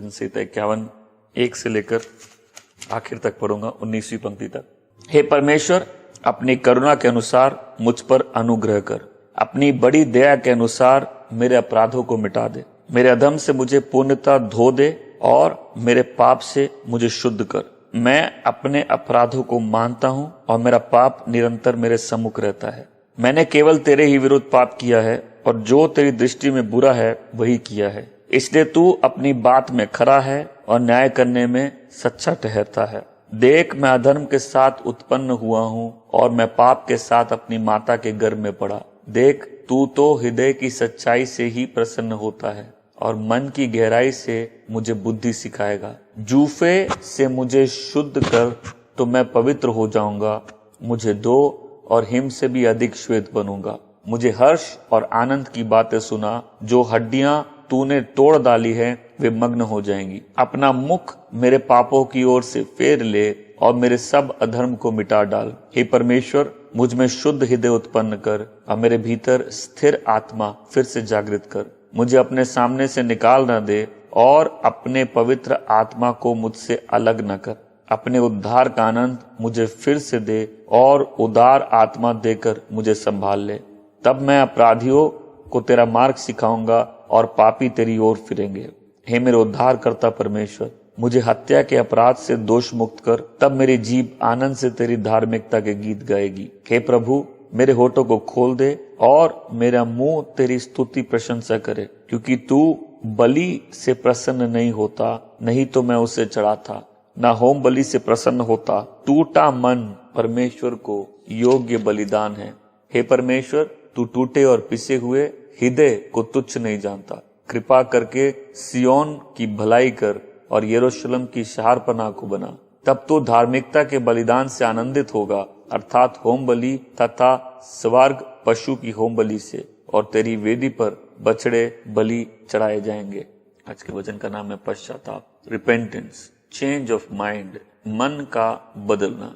भजन संहिता 51 1 से लेकर आखिर तक पढ़ूंगा, 19वीं पंक्ति तक। हे परमेश्वर, अपनी करुणा के अनुसार मुझ पर अनुग्रह कर, अपनी बड़ी दया के अनुसार मेरे अपराधों को मिटा दे। मेरे अधर्म से मुझे पूर्णतः धो दे और मेरे पाप से मुझे शुद्ध कर। मैं अपने अपराधों को मानता हूँ और मेरा पाप निरंतर मेरे सम्मुख रहता है। मैंने केवल तेरे ही विरुद्ध पाप किया है और जो तेरी दृष्टि में बुरा है वही किया है। इसलिए तू अपनी बात में खरा है और न्याय करने में सच्चा ठहरता है। देख, मैं अधर्म के साथ उत्पन्न हुआ हूँ और मैं पाप के साथ अपनी माता के गर्भ में पड़ा। देख, तू तो हृदय की सच्चाई से ही प्रसन्न होता है और मन की गहराई से मुझे बुद्धि सिखाएगा। जूफे से मुझे शुद्ध कर तो मैं पवित्र हो जाऊंगा। मुझे दो और हिम से भी अधिक श्वेत बनूंगा। मुझे हर्ष और आनंद की बातें सुना। जो हड्डियां तूने तोड़ डाली है वे मग्न हो जाएंगी। अपना मुख मेरे पापों की ओर से फेर ले और मेरे सब अधर्म को मिटा डाल। हे परमेश्वर, मुझ में शुद्ध हृदय उत्पन्न कर और मेरे भीतर स्थिर आत्मा फिर से जागृत कर। मुझे अपने सामने से निकाल न दे और अपने पवित्र आत्मा को मुझसे अलग न कर। अपने उद्धार का आनंद मुझे फिर से दे और उदार आत्मा देकर मुझे संभाल ले। तब मैं अपराधियों को तेरा मार्ग सिखाऊंगा और पापी तेरी ओर फिरेंगे। हे मेरे उद्धार करता परमेश्वर, मुझे हत्या के अपराध से दोष मुक्त कर। तब मेरी जीभ आनंद से तेरी धार्मिकता के गीत गाएगी। हे प्रभु, मेरे होठों को खोल दे और मेरा मुंह तेरी स्तुति प्रशंसा करे। क्योंकि तू बलि से प्रसन्न नहीं होता, नहीं तो मैं उसे चढ़ाता। ना होम बलि से प्रसन्न होता। टूटा मन परमेश्वर को योग्य बलिदान है। हे परमेश्वर, तू टूटे और पिसे हुए हृदय को तुच्छ नहीं जानता। कृपा करके सियोन की भलाई कर और यरूशलेम की शहारपनाह को बना। तब तो धार्मिकता के बलिदान से आनंदित होगा, अर्थात होम बलि तथा स्वर्ग पशु की होम बलि से, और तेरी वेदी पर बछड़े बलि चढ़ाए जाएंगे। आज के वचन का नाम है पश्चाताप, रिपेंटेंस, चेंज ऑफ माइंड, मन का बदलना।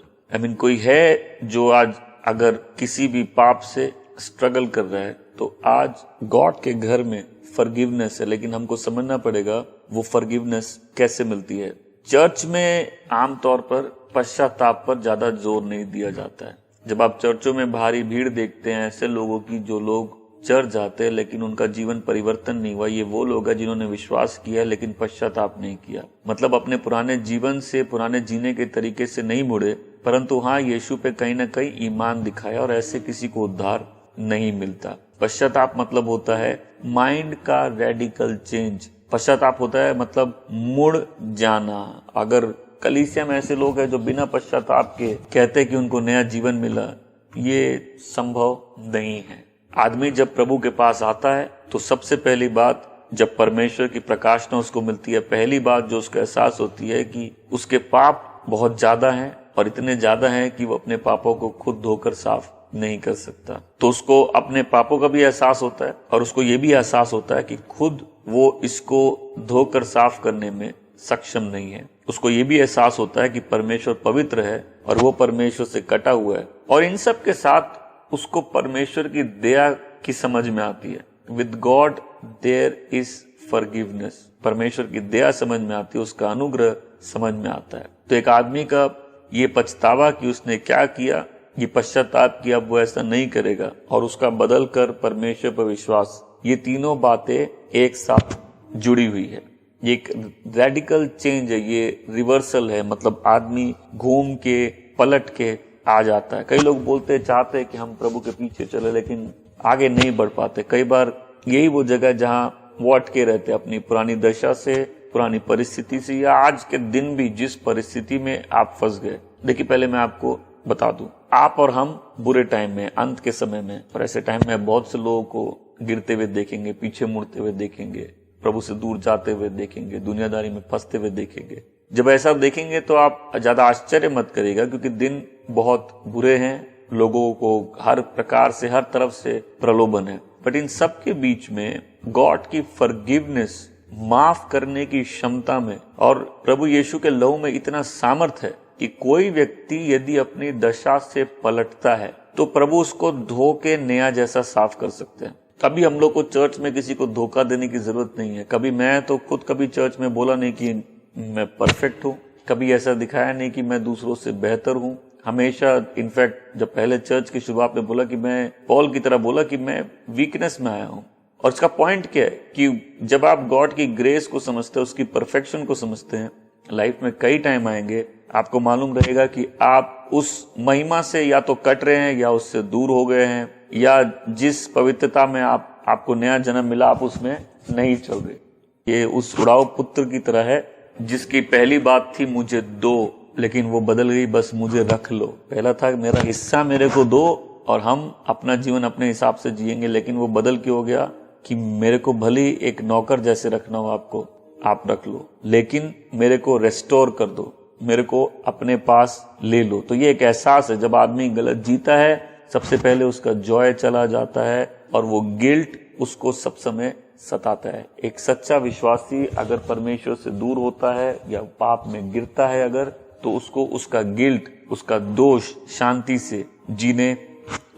कोई है जो आज अगर किसी भी पाप से स्ट्रगल कर रहा है तो आज गॉड के घर में फॉरगिवनेस है, लेकिन हमको समझना पड़ेगा वो फॉरगिवनेस कैसे मिलती है। चर्च में आमतौर पर पश्चाताप पर ज्यादा जोर नहीं दिया जाता है। जब आप चर्चों में भारी भीड़ देखते हैं ऐसे लोगों की जो लोग चर्च जाते हैं लेकिन उनका जीवन परिवर्तन नहीं हुआ, ये वो लोग हैं जिन्होंने विश्वास किया लेकिन पश्चाताप नहीं किया। मतलब अपने पुराने जीवन से, पुराने जीने के तरीके से नहीं मुड़े, परंतु हाँ, यीशु पे कहीं ना कहीं ईमान दिखाया, और ऐसे किसी को उद्धार नहीं मिलता। पश्चाताप मतलब होता है माइंड का रेडिकल चेंज। पश्चाताप होता है मतलब मुड़ जाना। अगर कलीसिया में ऐसे लोग हैं जो बिना पश्चाताप के कहते कि उनको नया जीवन मिला, ये संभव नहीं है। आदमी जब प्रभु के पास आता है तो सबसे पहली बात, जब परमेश्वर की प्रकाशना उसको मिलती है, पहली बात जो उसको एहसास होती है कि उसके पाप बहुत ज्यादा हैं, और इतने ज्यादा हैं कि वो अपने पापों को खुद धोकर साफ नहीं कर सकता। तो उसको अपने पापों का भी एहसास होता है और उसको ये भी एहसास होता है कि खुद वो इसको धोकर साफ करने में सक्षम नहीं है। उसको ये भी एहसास होता है कि परमेश्वर पवित्र है और वो परमेश्वर से कटा हुआ है, और इन सब के साथ उसको परमेश्वर की दया की समझ में आती है। With God there is forgiveness. परमेश्वर की दया समझ में आती है, उसका अनुग्रह समझ में आता है। तो एक आदमी का ये पछतावा कि उसने क्या किया, ये पश्चाताप किया, वो ऐसा नहीं करेगा, और उसका बदल कर परमेश्वर पर विश्वास, ये तीनों बातें एक साथ जुड़ी हुई है। ये एक रेडिकल चेंज है, ये रिवर्सल है। मतलब आदमी घूम के पलट के आ जाता है। कई लोग बोलते चाहते हैं कि हम प्रभु के पीछे चले, लेकिन आगे नहीं बढ़ पाते। कई बार यही वो जगह जहां वो अटके रहते अपनी पुरानी दशा से, पुरानी परिस्थिति से, या आज के दिन भी जिस परिस्थिति में आप फंस गए। देखिए, पहले मैं आपको बता दूं, आप और हम बुरे टाइम में, अंत के समय में, और ऐसे टाइम में बहुत से लोगों को गिरते हुए देखेंगे, पीछे मुड़ते हुए देखेंगे, प्रभु से दूर जाते हुए देखेंगे, दुनियादारी में फंसते हुए देखेंगे। जब ऐसा देखेंगे तो आप ज्यादा आश्चर्य मत करिएगा, क्योंकि दिन बहुत बुरे हैं, लोगों को हर प्रकार से, हर तरफ से प्रलोभन है। बट इन सब के बीच में गॉड की फॉरगिवनेस, माफ करने की क्षमता में, और प्रभु यीशु के लहू में इतना सामर्थ है कि कोई व्यक्ति यदि अपनी दशा से पलटता है तो प्रभु उसको धो के नया जैसा साफ कर सकते हैं। कभी हम लोग को चर्च में किसी को धोखा देने की जरूरत नहीं है। कभी मैं तो खुद कभी चर्च में बोला नहीं कि मैं परफेक्ट हूँ, कभी ऐसा दिखाया नहीं कि मैं दूसरों से बेहतर हूँ। हमेशा इनफैक्ट जब पहले चर्च की शुरुआत में बोला कि मैं पॉल की तरह बोला कि मैं वीकनेस में आया हूँ। और इसका पॉइंट क्या है कि जब आप गॉड की ग्रेस को समझते हैं, उसकी परफेक्शन को समझते हैं, लाइफ में कई टाइम आएंगे आपको मालूम रहेगा कि आप उस महिमा से या तो कट रहे हैं या उससे दूर हो गए हैं, या जिस पवित्रता में आपको नया जन्म मिला आप उसमें नहीं चल रहे। ये उस उड़ाऊ पुत्र की तरह है जिसकी पहली बात थी मुझे दो, लेकिन वो बदल गई बस मुझे रख लो। पहला था मेरा हिस्सा मेरे को दो और हम अपना जीवन अपने हिसाब से जिएंगे, लेकिन वो बदल के हो गया कि मेरे को भले ही एक नौकर जैसे रखना हो आपको, आप रख लो, लेकिन मेरे को रेस्टोर कर दो, मेरे को अपने पास ले लो। तो ये एक एहसास है, जब आदमी गलत जीता है सबसे पहले उसका जॉय चला जाता है और वो गिल्ट उसको सब समय सताता है। एक सच्चा विश्वासी अगर परमेश्वर से दूर होता है या पाप में गिरता है अगर, तो उसको उसका गिल्ट, उसका दोष शांति से जीने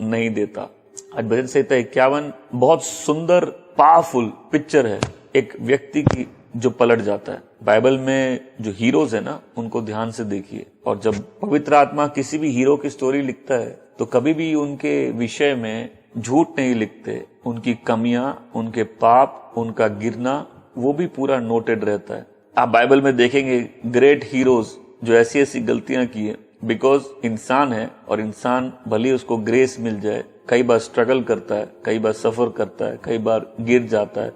नहीं देता। आज भजन संहिता 51 बहुत सुंदर पावरफुल पिक्चर है एक व्यक्ति की जो पलट जाता है। बाइबल में जो हीरोज है ना, उनको ध्यान से देखिए, और जब पवित्र आत्मा किसी भी हीरो की स्टोरी लिखता है तो कभी भी उनके विषय में झूठ नहीं लिखते। उनकी कमियां, उनके पाप, उनका गिरना, वो भी पूरा नोटेड रहता है। आप बाइबल में देखेंगे ग्रेट हीरोज जो ऐसी ऐसी गलतियां की है, बिकॉज इंसान है और इंसान भले उसको ग्रेस मिल जाए, कई बार स्ट्रगल करता है, कई बार सफर करता है, कई बार गिर जाता है,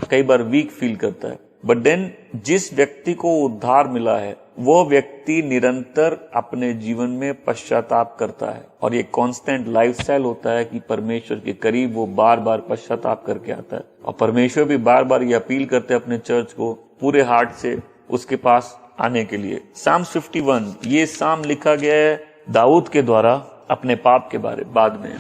कई बार वीक फील करता है, बट देन जिस व्यक्ति को उद्धार मिला है वो व्यक्ति निरंतर अपने जीवन में पश्चाताप करता है, और ये कांस्टेंट लाइफस्टाइल होता है कि परमेश्वर के करीब वो बार बार पश्चाताप करके आता है। और परमेश्वर भी बार बार ये अपील करते हैं अपने चर्च को पूरे हार्ट से उसके पास आने के लिए। साम्स 51 ये साम लिखा गया है दाऊद के द्वारा अपने पाप के बारे। बाद में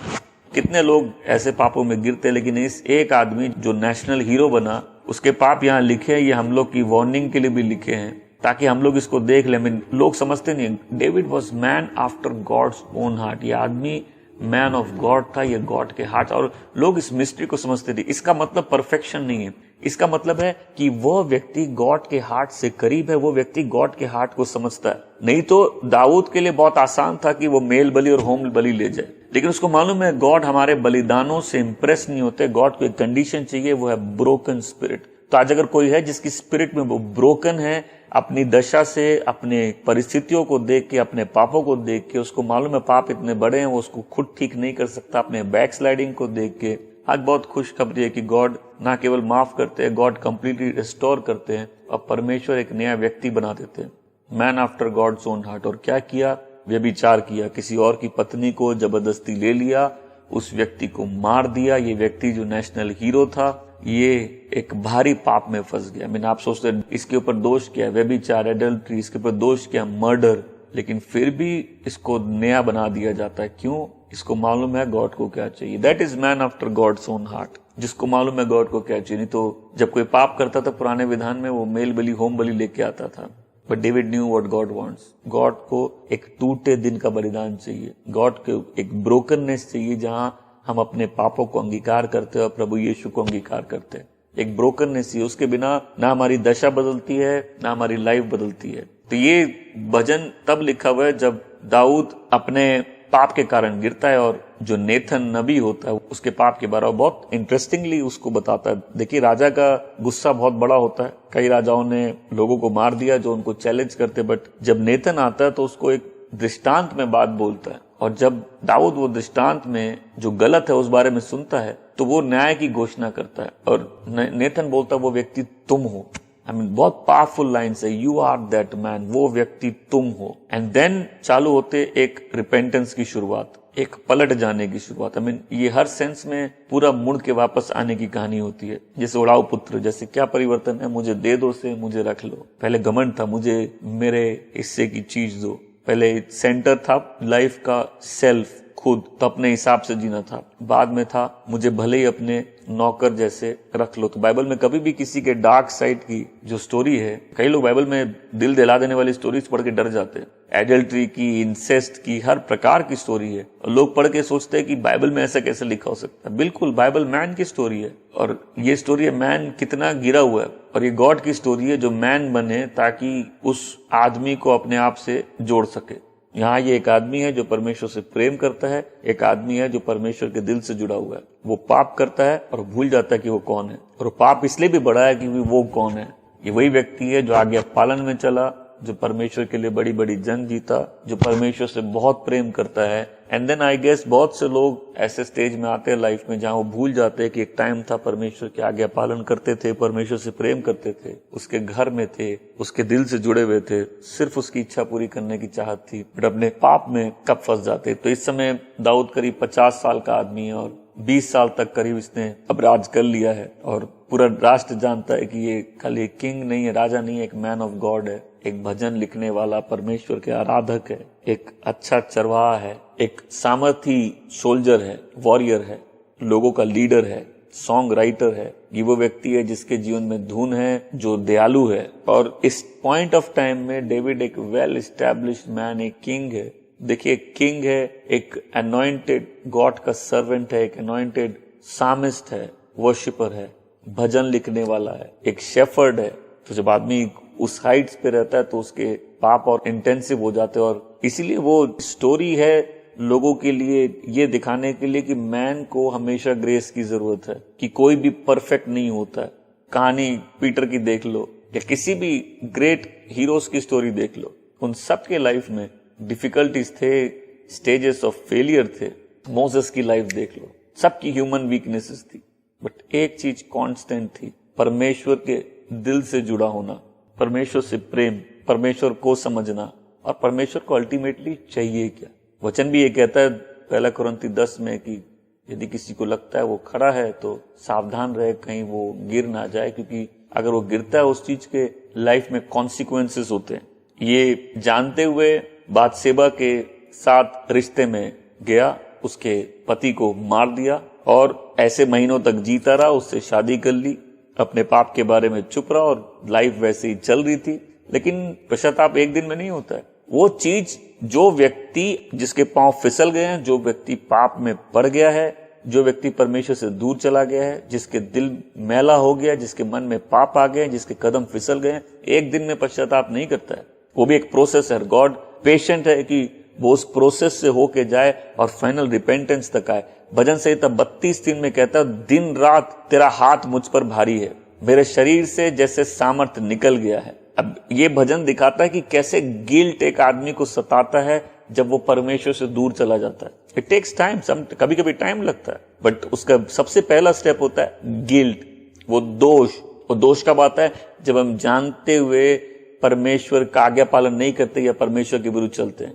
कितने लोग ऐसे पापों में गिरते, लेकिन इस एक आदमी जो नेशनल हीरो बना, उसके पाप यहाँ लिखे हैं। ये हम लोग की वार्निंग के लिए भी लिखे हैं ताकि हम लोग इसको देख लें। लोग समझते नहीं, David was man after God's own heart. ये आदमी मैन ऑफ गॉड था, ये गॉड के हार्ट, और लोग इस मिस्ट्री को समझते थे। इसका मतलब परफेक्शन नहीं है, इसका मतलब है कि वह व्यक्ति गॉड के हार्ट से करीब है, वो व्यक्ति गॉड के हार्ट को समझता है। नहीं तो दाऊद के लिए बहुत आसान था कि वो मेल बलि और होम बलि ले जाए, लेकिन उसको मालूम है गॉड हमारे बलिदानों से इंप्रेस नहीं होते। गॉड को एक कंडीशन चाहिए, वो है ब्रोकन स्पिरिट। तो आज अगर कोई है जिसकी स्पिरिट में वो ब्रोकन है, अपनी दशा से, अपने परिस्थितियों को देख के, अपने पापों को देख के, उसको मालूम है पाप इतने बड़े हैं वो उसको खुद ठीक नहीं कर सकता, अपने बैकस्लाइडिंग को देख के, आज बहुत खुशखबरी है कि गॉड ना केवल माफ करते हैं, गॉड कंप्लीटली रिस्टोर करते हैं और परमेश्वर एक नया व्यक्ति बना देते हैं, man after God's own heart. और क्या किया? व्यभिचार किया, किसी और की पत्नी को जबरदस्ती ले लिया, उस व्यक्ति को मार दिया। ये व्यक्ति जो नेशनल हीरो था, ये एक भारी पाप में फंस गया। आप सोचते हैं इसके ऊपर दोष क्या है? व्यभिचार, एडल्ट्री, इसके ऊपर दोष क्या? मर्डर। लेकिन फिर भी इसको नया बना दिया जाता है। क्यों? इसको मालूम है गॉड को क्या चाहिए। That is man after God's own heart, जिसको मालूम है गॉड को क्या चाहिए। नहीं तो जब कोई पाप करता था पुराने विधान में, वो मेल बलि, होम बलि लेके आता था। But David knew what God wants. God को एक टूटे दिन का बलिदान चाहिए, गॉड को एक ब्रोकननेस चाहिए, जहां हम अपने पापों को अंगीकार करते हैं और प्रभु यीशु को अंगीकार करते हैं। एक ब्रोकननेस ही, उसके बिना ना हमारी दशा बदलती है, ना हमारी लाइफ बदलती है। तो ये भजन तब लिखा हुआ है जब दाऊद अपने पाप के कारण गिरता है, और जो नेथन नबी होता है उसके पाप के बारे में बहुत इंटरेस्टिंगली उसको बताता है। देखिए, राजा का गुस्सा बहुत बड़ा होता है। कई राजाओं ने लोगों को मार दिया जो उनको चैलेंज करते, बट जब नेथन आता है तो उसको एक दृष्टांत में बात बोलता है, और जब दाऊद वो दृष्टांत में जो गलत है उस बारे में सुनता है तो वो न्याय की घोषणा करता है, और नेथन बोलता है वो व्यक्ति तुम हो। बहुत पावरफुल लाइन्स है, यू आर दैट मैन, वो व्यक्ति तुम हो। एंड देन चालू होते एक रिपेंटेंस की शुरुआत, एक पलट जाने की शुरुआत। ये हर सेंस में पूरा मुड़ के वापस आने की कहानी होती है। जैसे उड़ाऊ पुत्र, जैसे क्या परिवर्तन है? मुझे दे दो से मुझे रख लो। पहले घमंड था, मुझे मेरे हिस्से की चीज दो। पहले सेंटर था लाइफ का सेल्फ, खुद तो अपने हिसाब से जीना था, बाद में था मुझे भले ही अपने नौकर जैसे रख लो। तो बाइबल में कभी भी किसी के डार्क साइड की जो स्टोरी है, कई लोग बाइबल में दिल दहला देने वाली स्टोरीज पढ़ के डर जाते हैं। एडल्ट्री की, इंसेस्ट की, हर प्रकार की स्टोरी है और लोग पढ़ के सोचते हैं कि बाइबल में ऐसा कैसे लिखा हो सकता है। बिल्कुल, बाइबल मैन की स्टोरी है और ये स्टोरी है मैन कितना गिरा हुआ है, और ये गॉड की स्टोरी है जो मैन बने ताकि उस आदमी को अपने आप से जोड़ सके। यहाँ ये एक आदमी है जो परमेश्वर से प्रेम करता है, एक आदमी है जो परमेश्वर के दिल से जुड़ा हुआ है। वो पाप करता है और भूल जाता है कि वो कौन है, और पाप इसलिए भी बड़ा है कि वो कौन है। ये वही व्यक्ति है जो आज्ञा पालन में चला, जो परमेश्वर के लिए बड़ी बड़ी जंग जीता, जो परमेश्वर से बहुत प्रेम करता है। एंड देन आई गेस बहुत से लोग ऐसे स्टेज में आते हैं लाइफ में जहां वो भूल जाते हैं कि एक टाइम था परमेश्वर की आज्ञा पालन करते थे, परमेश्वर से प्रेम करते थे, उसके घर में थे, उसके दिल से जुड़े हुए थे, सिर्फ उसकी इच्छा पूरी करने की चाहत थी, बट अपने पाप में कब फंस जाते। तो इस समय दाऊद करीब 50 साल का आदमी है और 20 साल तक करीब इसने अब राज कर लिया है, और पूरा राष्ट्र जानता है कि ये खाली एक किंग नहीं है, राजा नहीं है, एक मैन ऑफ गॉड है, एक भजन लिखने वाला, परमेश्वर के आराधक है, एक अच्छा चरवाहा है, एक सामर्थी सोल्जर है, वॉरियर है, लोगों का लीडर है, सॉन्ग राइटर है। ये वो व्यक्ति है जिसके जीवन में धुन है, जो दयालु है। और इस पॉइंट ऑफ टाइम में डेविड एक वेल एस्टैब्लिश्ड मैन, एक किंग है। देखिए, किंग है, एक अनॉइंटेड गॉड का सर्वेंट है, एक अनॉइंटेड सामिस्ट है, वर्शिपर है, भजन लिखने वाला है, एक शेफर्ड है। तो जब आदमी उस हाइट्स पे रहता है तो उसके पाप और इंटेंसिव हो जाते हैं, और इसीलिए वो स्टोरी है लोगों के लिए ये दिखाने के लिए कि मैन को हमेशा ग्रेस की जरूरत है, कि कोई भी परफेक्ट नहीं होता है। कहानी पीटर की देख लो या किसी भी ग्रेट हीरोज की स्टोरी देख लो, उन सब के लाइफ में डिफिकल्टीज थे, स्टेजेस ऑफ फेलियर थे। मोसेस की लाइफ देख लो, सबकी ह्यूमन वीकनेसेस थी, बट एक चीज कांस्टेंट थी, परमेश्वर के दिल से जुड़ा होना, परमेश्वर से प्रेम, परमेश्वर को समझना, और परमेश्वर को अल्टीमेटली चाहिए क्या। वचन भी ये कहता है 1 कुरिन्थी 10 में कि यदि किसी को लगता है वो खड़ा है तो सावधान रहे कहीं वो गिर ना जाए, क्योंकि अगर वो गिरता है उस चीज के लाइफ में कॉन्सिक्वेंसेस होते हैं। ये जानते हुए बातशेबा के साथ रिश्ते में गया, उसके पति को मार दिया और ऐसे महीनों तक जीता रहा, उससे शादी कर ली, अपने पाप के बारे में चुप रहा और लाइफ वैसे ही चल रही थी। लेकिन पश्चाताप एक दिन में नहीं होता है। वो चीज, जो व्यक्ति जिसके पांव फिसल गए हैं, जो व्यक्ति पाप में पड़ गया है, जो व्यक्ति परमेश्वर से दूर चला गया है, जिसके दिल मैला हो गया, जिसके मन में पाप आ गए, जिसके कदम फिसल गए, एक दिन में पश्चाताप नहीं करता है। वो भी एक प्रोसेस है। गॉड पेशेंट है कि वो उस प्रोसेस से होके जाए और फाइनल रिपेंटेंस तक आए। भजन संहिता 32:3 में कहता है, दिन रात तेरा हाथ मुझ पर भारी है, मेरे शरीर से जैसे सामर्थ निकल गया है। अब ये भजन दिखाता है कि कैसे गिल्ट एक आदमी को सताता है जब वो परमेश्वर से दूर चला जाता है। इट टेक्स टाइम, कभी कभी टाइम लगता है, बट उसका सबसे पहला स्टेप होता है गिल्ट, वो दोष। वो दोष कब आता है? जब हम जानते हुए परमेश्वर का आज्ञा पालन नहीं करते या परमेश्वर के विरुद्ध चलते हैं,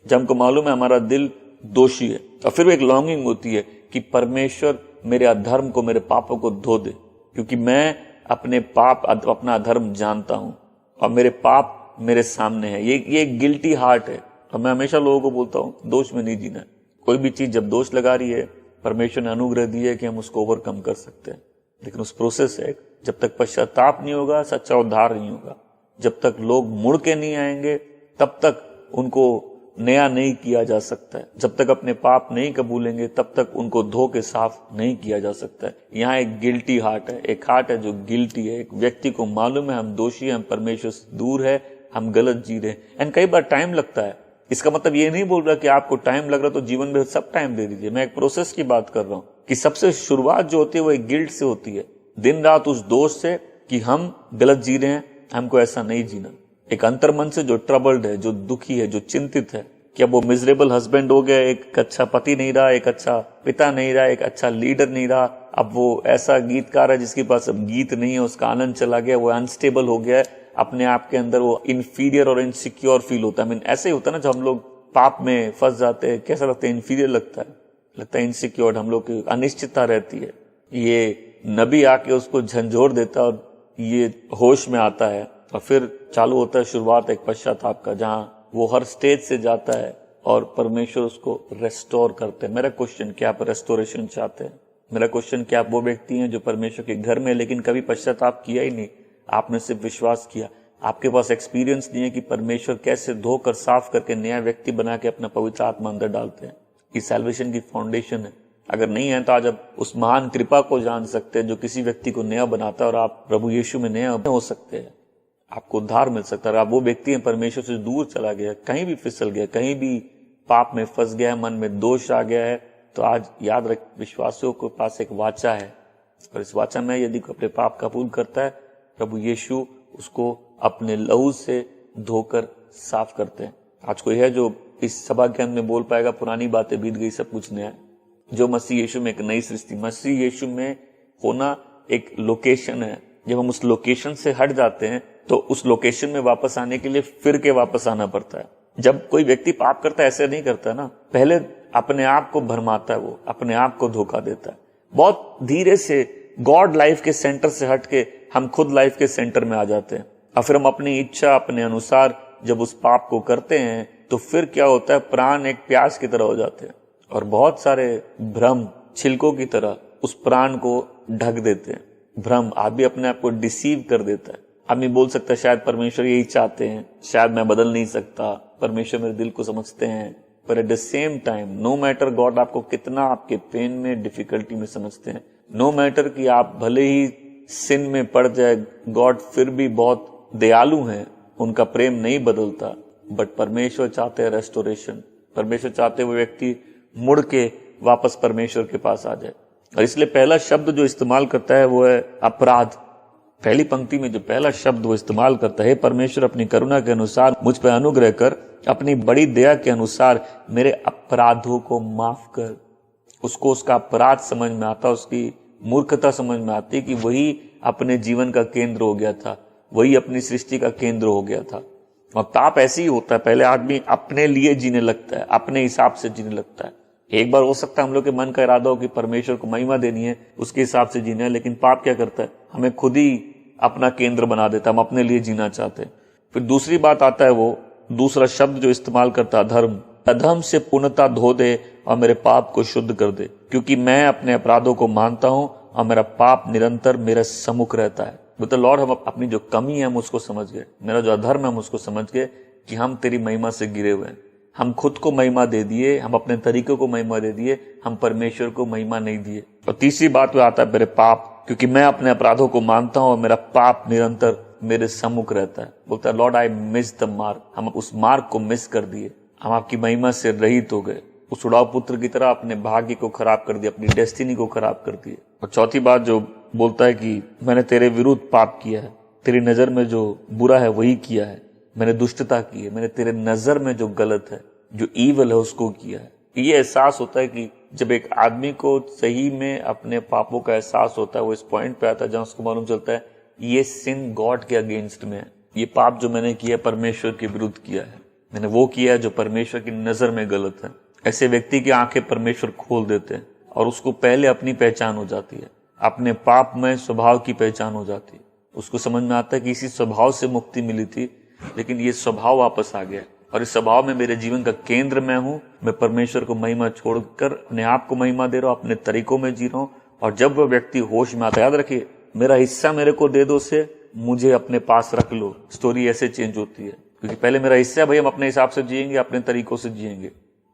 जब हमको मालूम है हमारा दिल दोषी है, और फिर एक लॉन्गिंग होती है कि परमेश्वर मेरे अधर्म को, मेरे पापों को धो दे, क्योंकि मैं अपने पाप, अपना अधर्म जानता हूं और मेरे पाप मेरे सामने है। ये गिल्टी हार्ट है। और मैं हमेशा लोगों को बोलता हूं, दोष में नहीं जीना है। कोई भी चीज जब दोष लगा रही है, परमेश्वर ने अनुग्रह दी है कि हम उसको ओवरकम कर सकते हैं, लेकिन उस प्रोसेस है, जब तक पश्चाताप नहीं होगा, सच्चा उद्धार नहीं होगा, जब तक लोग मुड़ के नहीं आएंगे, तब तक उनको नया नहीं किया जा सकता है। जब तक अपने पाप नहीं कबूलेंगे, तब तक उनको धो के साफ नहीं किया जा सकता है। यहाँ एक गिल्टी हार्ट है, एक हार्ट है जो गिल्टी है। एक व्यक्ति को मालूम है हम दोषी हैं, हम परमेश्वर से दूर है, हम गलत जी रहे हैं, एंड कई बार टाइम लगता है। इसका मतलब ये नहीं बोल रहा कि आपको टाइम लग रहा तो जीवन में सब टाइम दे दीजिए। मैं एक प्रोसेस की बात कर रहा हूँ कि सबसे शुरुआत जो होती है वो एक गिल्ट से होती है, दिन रात उस दोष से कि हम गलत जी रहे हैं, हमको ऐसा नहीं जीना। एक अंतर्मन से जो ट्रबल्ड है, जो दुखी है, जो चिंतित है कि अब वो मिजरेबल हस्बैंड हो गया, एक अच्छा पति नहीं रहा, एक अच्छा पिता नहीं रहा, एक अच्छा लीडर नहीं रहा, अब वो ऐसा गीतकार है जिसके पास अब गीत नहीं है, उसका आनंद चला गया, वो अनस्टेबल हो गया है, अपने आप के अंदर वो इन्फीरियर और इनसिक्योर फील होता है। ऐसे ही होता है ना, जब हम लोग पाप में फंस जाते हैं, कैसा लगता है? इन्फीरियर लगता है इनसिक्योर, हम लोग की अनिश्चितता रहती है। ये नबी आके उसको झंझोर देता है और ये होश में आता है, और फिर चालू होता है शुरुआत एक पश्चाताप का, जहां वो हर स्टेज से जाता है और परमेश्वर उसको रेस्टोर करते हैं। मेरा क्वेश्चन, क्या आप रेस्टोरेशन चाहते हैं? मेरा क्वेश्चन, क्या आप वो व्यक्ति हैं जो परमेश्वर के घर में लेकिन कभी पश्चाताप किया ही नहीं, आपने सिर्फ विश्वास किया, आपके पास एक्सपीरियंस नहीं है कि परमेश्वर कैसे धोकर साफ करके नया व्यक्ति बना के अपना पवित्र आत्मा अंदर डालते हैं? ये सैल्वेशन की फाउंडेशन है। अगर नहीं है तो आज आप उस महान कृपा को जान सकते हैं जो किसी व्यक्ति को नया बनाता है, और आप प्रभु यीशु में नया हो सकते हैं, आपको उद्धार मिल सकता है। आप वो व्यक्ति हैं परमेश्वर से दूर चला गया, कहीं भी फिसल गया, कहीं भी पाप में फंस गया है, मन में दोष आ गया है, तो आज याद रख, विश्वासियों के पास एक वाचा है, और इस वाचा में यदि अपने पाप कबूल करता है, प्रभु यीशु उसको अपने लहू से धोकर साफ करते हैं। आज कोई है जो इस सभा के अंत में बोल पाएगा पुरानी बातें बीत गई, सब कुछ नया है? जो मसीह यीशु में एक नई सृष्टि, मसीह यीशु में होना एक लोकेशन है। जब हम उस लोकेशन से हट जाते हैं तो उस लोकेशन में वापस आने के लिए फिर के वापस आना पड़ता है। जब कोई व्यक्ति पाप करता है, ऐसे नहीं करता ना, पहले अपने आप को भरमाता है, वो अपने आप को धोखा देता है। बहुत धीरे से गॉड लाइफ के सेंटर से हट के हम खुद लाइफ के सेंटर में आ जाते हैं, और फिर हम अपनी इच्छा, अपने अनुसार जब उस पाप को करते हैं तो फिर क्या होता है, प्राण एक प्यास की तरह हो जाते हैं, और बहुत सारे भ्रम छिलकों की तरह उस प्राण को ढक देते हैं। भ्रम, आदमी अपने आप को डिसीव कर देता है। आदमी बोल सकता है शायद परमेश्वर यही चाहते हैं, शायद मैं बदल नहीं सकता, परमेश्वर मेरे दिल को समझते हैं, पर at the same time no matter God आपको कितना आपके पेन में, डिफिकल्टी में समझते हैं, नो मैटर कि आप भले ही सिन में पड़ जाए, गॉड फिर भी बहुत दयालु हैं, उनका प्रेम नहीं बदलता। बट परमेश्वर चाहते हैं रेस्टोरेशन, परमेश्वर चाहते हैं वो व्यक्ति मुड़ के वापस परमेश्वर के पास आ जाए। और इसलिए पहला शब्द जो इस्तेमाल करता है वो है अपराध। पहली पंक्ति में जो पहला शब्द वो इस्तेमाल करता है, परमेश्वर अपनी करुणा के अनुसार मुझ पर अनुग्रह कर, अपनी बड़ी दया के अनुसार मेरे अपराधों को माफ कर। उसको उसका अपराध समझ में आता, उसकी मूर्खता समझ में आती कि वही अपने जीवन का केंद्र हो गया था, वही अपनी सृष्टि का केंद्र हो गया था। और पाप ऐसे ही होता है, पहले आदमी अपने लिए जीने लगता है, अपने हिसाब से जीने लगता है। एक बार हो सकता है हम लोग के मन का इरादा हो कि परमेश्वर को महिमा देनी है, उसके हिसाब से जीना है, लेकिन पाप क्या करता है, हमें खुद ही अपना केंद्र बना देता है, हम अपने लिए जीना चाहते हैं। फिर दूसरी बात आता है, वो दूसरा शब्द जो इस्तेमाल करता है धर्म। अधर्म से पूर्णता धो दे और मेरे पाप को शुद्ध कर दे, क्योंकि मैं अपने अपराधों को मानता हूं और मेरा पाप निरंतर मेरे सम्मुख रहता है। मतलब लॉर्ड, हम अपनी जो कमी है हम उसको समझ गए, मेरा जो अधर्म है हम उसको समझ गए कि हम तेरी महिमा से गिरे हुए हैं। हम खुद को महिमा दे दिए, हम अपने तरीकों को महिमा दे दिए, हम परमेश्वर को महिमा नहीं दिए। और तीसरी बात में आता है मेरे पाप, क्योंकि मैं अपने अपराधों को मानता हूं और मेरा पाप निरंतर मेरे सम्मुख रहता है। बोलता है Lord I miss the mark, हम उस मार्क को मिस कर दिए, हम आपकी महिमा से रहित हो गए। उस उड़ाव पुत्र की तरह अपने भाग्य को खराब कर दिया, अपनी डेस्टिनी को खराब कर दिए। और चौथी बात जो बोलता है कि मैंने तेरे विरुद्ध पाप किया है, तेरी नजर में जो बुरा है वही किया है, मैंने दुष्टता की है, मैंने तेरे नजर में जो गलत है, जो ईवल है उसको किया है। ये एहसास होता है कि जब एक आदमी को सही में अपने पापों का एहसास होता है, वो इस पॉइंट पे आता है जहां उसको मालूम चलता है ये सिन गॉड के अगेंस्ट में है, ये पाप जो मैंने किया परमेश्वर के विरुद्ध किया है, मैंने वो किया है जो परमेश्वर की नजर में गलत है। ऐसे व्यक्ति की आंखें परमेश्वर खोल देते हैं और उसको पहले अपनी पहचान हो जाती है, अपने पाप में स्वभाव की पहचान हो जाती है। उसको समझ में आता है कि इसी स्वभाव से मुक्ति मिली थी, लेकिन ये स्वभाव वापस आ गया और इस स्वभाव में मेरे जीवन का केंद्र मैं हूं। मैं परमेश्वर को महिमा छोड़कर अपने आप को महिमा दे रहा हूं, अपने तरीकों में जी रहा हूं। और जब वह व्यक्ति होश में आता, याद रखिए मेरा हिस्सा मेरे को दे दो से मुझे अपने पास रख लो, स्टोरी ऐसे चेंज होती है। क्योंकि पहले मेरा हिस्सा है भाई, हम अपने हिसाब से जिएंगे, अपने तरीकों से जिएंगे।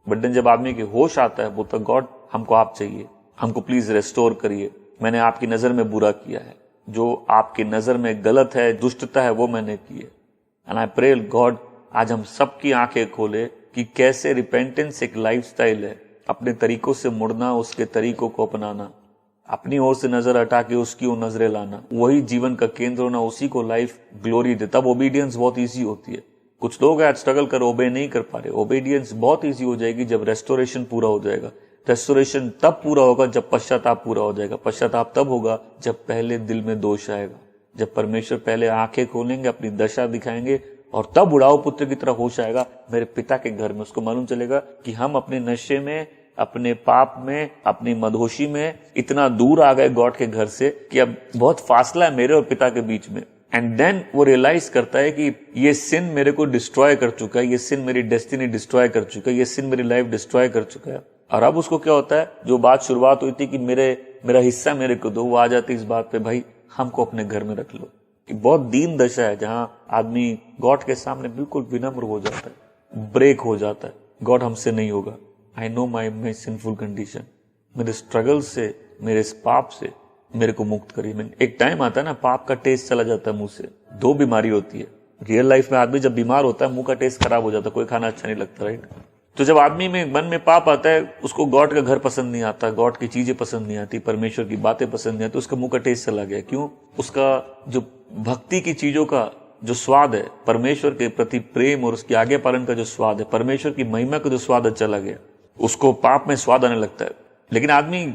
बट देन जब आदमी के होश आता है, बोलता गॉड हमको आप चाहिए, हमको प्लीज रेस्टोर करिए, मैंने आपकी नजर में बुरा किया है, जो आपकी नजर में गलत है, दुष्टता है, वो मैंने की है। एंड आई प्रे गॉड आज हम सबकी आंखें खोले कि कैसे रिपेंटेंस एक लाइफस्टाइल है, अपने तरीकों से मुड़ना, उसके तरीकों को अपनाना, अपनी ओर से नजर हटा के उसकी ओर नजरें लाना, वही जीवन का केंद्र होना, उसी को लाइफ ग्लोरी दे। तब ओबीडियंस बहुत ईजी होती है। कुछ लोग आज स्ट्रगल कर ओबे नहीं कर पा रहे। ओबीडियंस बहुत ईजी हो जाएगी जब रेस्टोरेशन पूरा हो जाएगा। रेस्टोरेशन तब पूरा होगा जब पश्चाताप पूरा हो जाएगा। पश्चाताप तब होगा जब पहले दिल में दोष आएगा, जब परमेश्वर पहले आंखें खोलेंगे, अपनी दशा दिखाएंगे, और तब उड़ाऊ पुत्र की तरह होश आएगा मेरे पिता के घर में। उसको मालूम चलेगा कि हम अपने नशे में, अपने पाप में, अपनी मदहोशी में इतना दूर आ गए गॉड के घर से कि अब बहुत फासला है मेरे और पिता के बीच में। एंड देन वो रियलाइज करता है कि ये सिन मेरे को डिस्ट्रॉय कर चुका है, ये सिन मेरी डेस्टिनी डिस्ट्रॉय कर चुका है, ये सिन मेरी लाइफ डिस्ट्रॉय कर चुका है। और अब उसको क्या होता है, जो बात शुरुआत हुई थी कि मेरा हिस्सा मेरे को दो, वो आ जाती है इस बात पे, भाई हमको अपने घर में रख लो। कि बहुत दीन दशा है जहां आदमी गॉड के सामने बिल्कुल विनम्र हो जाता है, ब्रेक हो जाता है, गॉड हमसे नहीं होगा, I know my sinful condition, मेरे स्ट्रगल से, मेरे इस पाप से मेरे को मुक्त करिए। एक टाइम आता है ना, पाप का टेस्ट चला जाता है मुंह से। दो बीमारी होती है रियल लाइफ में, आदमी जब बीमार होता है मुंह का टेस्ट खराब हो जाता है, कोई खाना अच्छा नहीं लगता, राइट। तो जब आदमी में मन में पाप आता है, उसको गॉड का घर पसंद नहीं आता, गॉड की चीजें पसंद नहीं आती, परमेश्वर की बातें पसंद नहीं आती, उसका मुंह का टेस्ट चला गया। क्यों? उसका जो भक्ति की चीजों का जो स्वाद है, परमेश्वर के प्रति प्रेम और उसकी आज्ञा पालन का जो स्वाद है, परमेश्वर की महिमा का जो स्वाद है, चला गया। उसको पाप में स्वाद आने लगता है। लेकिन आदमी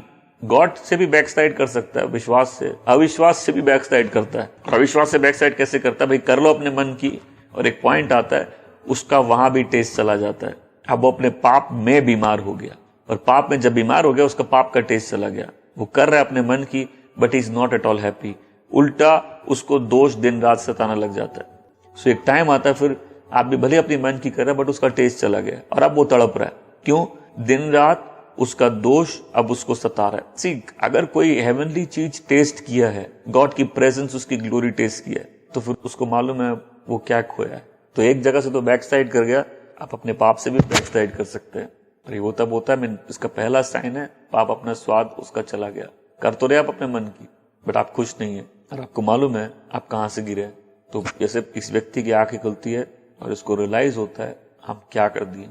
गॉड से भी बैकसाइड कर सकता है, विश्वास से, अविश्वास से भी बैकसाइड करता है। अविश्वास से बैकसाइड कैसे करता है? भाई कर लो अपने मन की, और एक पॉइंट आता है उसका वहां भी टेस्ट चला जाता है। अब वो अपने पाप में बीमार हो गया, और पाप में जब बीमार हो गया उसका पाप का टेस्ट चला गया। वो कर रहा है अपने मन की, but is not at all happy. उल्टा उसको दोष दिन रात सताना लग जाता है। सो एक टाइम आता है फिर आदमी भले अपनी मन की कर रहा है, बट उसका टेस्ट चला गया, और अब वो तड़प रहा है। क्यों? दिन रात उसका दोष अब उसको सता रहा है। सी, अगर कोई हेवनली चीज टेस्ट किया है, गॉड की प्रेजेंस, उसकी ग्लोरी टेस्ट किया है, तो फिर उसको मालूम है वो क्या खोया है। तो एक जगह से तो बैक साइड कर गया, आप अपने पाप से भी बैक साइड कर सकते हैं। और ये वो तब होता है, इसका पहला साइन है, पाप अपना स्वाद उसका चला गया। कर तो रहे आप अपने मन की, बट आप खुश नहीं है, और आपको मालूम है आप कहां से गिरे। तो जैसे इस व्यक्ति की आंखें खुलती है और इसको रियलाइज होता है हम क्या कर दिए।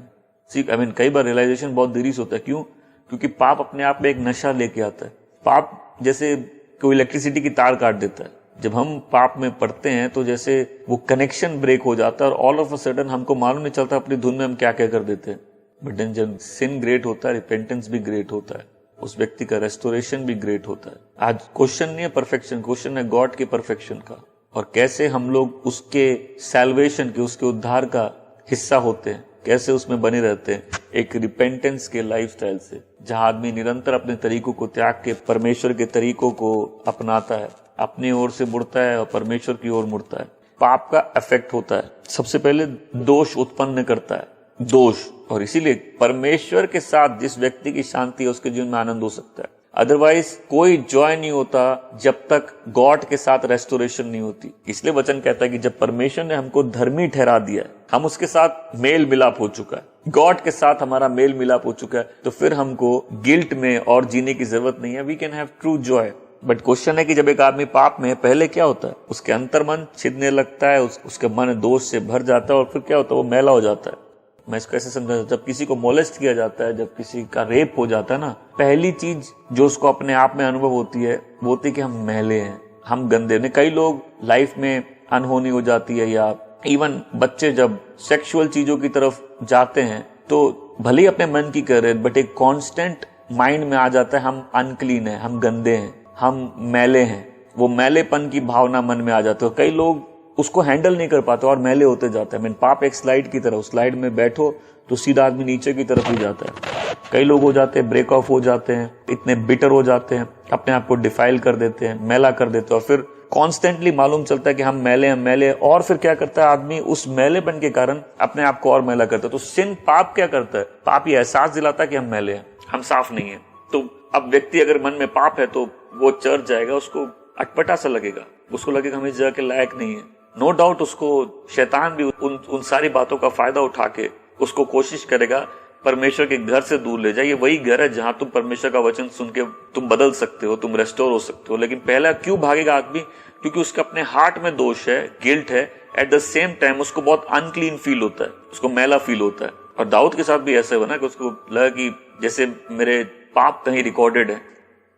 सी, कई बार रियलाइजेशन बहुत देरी से होता है। क्यों? क्योंकि पाप अपने आप में एक नशा लेके आता है। पाप जैसे कोई इलेक्ट्रिसिटी की तार काट देता है। जब हम पाप में पड़ते हैं तो जैसे वो कनेक्शन ब्रेक हो जाता है, और ऑल ऑफ अ सडन हमको मालूम नहीं चलता अपनी धुन में हम क्या क्या कर देते हैं। बट देन जब सिन ग्रेट होता है, रिपेंटेंस भी ग्रेट होता है, उस व्यक्ति का रेस्टोरेशन भी ग्रेट होता है। आज क्वेश्चन नहीं है परफेक्शन, क्वेश्चन है गॉड के परफेक्शन का, और कैसे हम लोग उसके सैल्वेशन के, उसके उद्धार का हिस्सा होते हैं, कैसे उसमें बने रहते हैं एक रिपेंटेंस के लाइफस्टाइल से, जहां आदमी निरंतर अपने तरीकों को त्याग के परमेश्वर के तरीकों को अपनाता है, अपनी ओर से मुड़ता है और परमेश्वर की ओर मुड़ता है। पाप का इफेक्ट होता है, सबसे पहले दोष उत्पन्न करता है, दोष। और इसीलिए परमेश्वर के साथ जिस व्यक्ति की शांति है उसके जीवन में आनंद हो सकता है। अदरवाइज कोई जॉय नहीं होता जब तक गॉड के साथ रेस्टोरेशन नहीं होती। इसलिए वचन कहता है कि जब परमेश्वर ने हमको धर्मी ठहरा दिया है, हम उसके साथ मेल मिलाप हो चुका है, गॉड के साथ हमारा मेल मिलाप हो चुका है, तो फिर हमको गिल्ट में और जीने की जरूरत नहीं है। We can have true joy. But question है कि जब एक आदमी पाप में, पहले क्या होता है, उसके अंतर मन छिदने लगता है, उसके मन दोष से भर जाता है, और फिर क्या होता है, वो मैला हो जाता है। मैं इसको ऐसे समझा, जब किसी को मोलेस्ट किया जाता है, जब किसी का रेप हो जाता है ना, पहली चीज जो उसको अपने आप में अनुभव होती है वो होती है कि हम मैले हैं, हम गंदे हैं। कई लोग लाइफ में अनहोनी हो जाती है, या इवन बच्चे जब सेक्सुअल चीजों की तरफ जाते हैं तो भले ही अपने मन की कर रहे हैं, बट एक कांस्टेंट माइंड में आ जाता है हम अनक्लीन हैं, हम गंदे हैं, हम मैले हैं। वो मैलेपन की भावना मन में आ जाती है, और कई लोग उसको हैंडल नहीं कर पाते और मैले होते जाते हैं। पाप एक स्लाइड की तरह, उस स्लाइड में बैठो तो सीधा आदमी नीचे की तरफ ही जाता है। कई लोग हो जाते हैं, ब्रेक ऑफ हो जाते हैं, इतने बिटर हो जाते हैं, अपने आप को डिफाइल कर देते हैं, मैला कर देते हैं, और फिर कॉन्स्टेंटली मालूम चलता है कि हम मैले हैं, मैले। और फिर क्या करता है आदमी, उस मैलेपन के कारण अपने आप को और मैला करता है। तो सिन, पाप क्या करता है, पाप ये एहसास दिलाता है कि हम मैले हैं, हम साफ नहीं है। तो अब व्यक्ति अगर मन में पाप है तो वो चर्च जाएगा, उसको अटपटा सा लगेगा, उसको लगेगा हम इस जगह के लायक नहीं है। नो डाउट उसको शैतान भी उन सारी बातों का फायदा उठा के उसको कोशिश करेगा परमेश्वर के घर से दूर ले जाए। ये वही घर है जहां तुम परमेश्वर का वचन सुन के तुम बदल सकते हो, तुम रेस्टोर हो सकते हो। लेकिन पहला क्यों भागेगा आदमी? क्योंकि उसके अपने हार्ट में दोष है, गिल्ट है, एट द सेम टाइम उसको बहुत अनक्लीन फील होता है, उसको मैला फील होता है। और दाऊद के साथ भी ऐसे हुआ ना कि उसको लगा कि जैसे मेरे पाप कहीं रिकॉर्डेड है।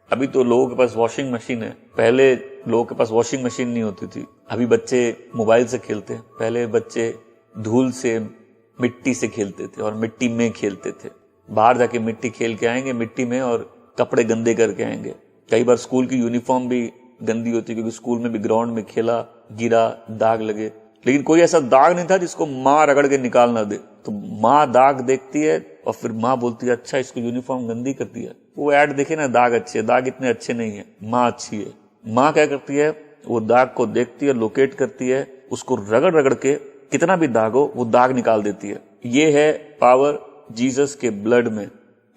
अभी तो लोगों के पास वॉशिंग मशीन है, पहले लोगों के पास वॉशिंग मशीन नहीं होती थी। अभी बच्चे मोबाइल से खेलते हैं, पहले बच्चे धूल से, मिट्टी से खेलते थे और मिट्टी में खेलते थे। बाहर जाके मिट्टी खेल के आएंगे मिट्टी में, और कपड़े गंदे करके आएंगे। कई बार स्कूल की यूनिफॉर्म भी गंदी होती क्योंकि स्कूल में भी ग्राउंड में खेला, गिरा, दाग लगे। लेकिन कोई ऐसा दाग नहीं था जिसको माँ रगड़ के निकाल ना दे। तो माँ दाग देखती है और फिर माँ बोलती है अच्छा इसको यूनिफॉर्म गंदी कर दिया। वो ऐड देखे ना, दाग अच्छे, दाग इतने अच्छे नहीं है, माँ अच्छी है। माँ क्या करती है, वो दाग को देखती है, लोकेट करती है, उसको रगड़ रगड़ के कितना भी दाग हो वो दाग निकाल देती है। ये है पावर जीसस के ब्लड में,